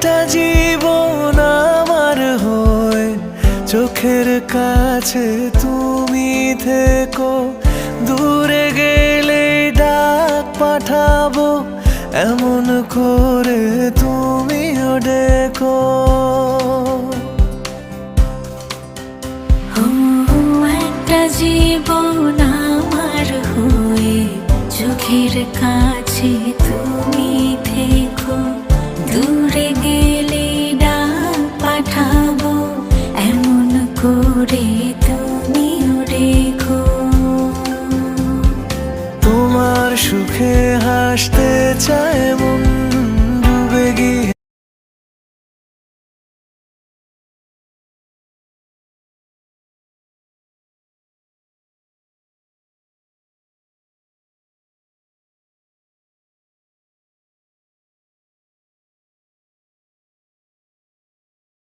একটা জীবন আমার হয়ে চোখের কাছে তুমি থেকো, দূরে গেলে ডাক পাঠাবো এমন করে তুমিও ডেকো। ও একটা জীবন আমার হয়ে চোখের কাছে তুমি থেকো, দূরে গেলে ডাক পাঠাবো এমন করে তুমিও রেখো। তোমার সুখে হাসতে চায় মন, ডুবে গিয়ে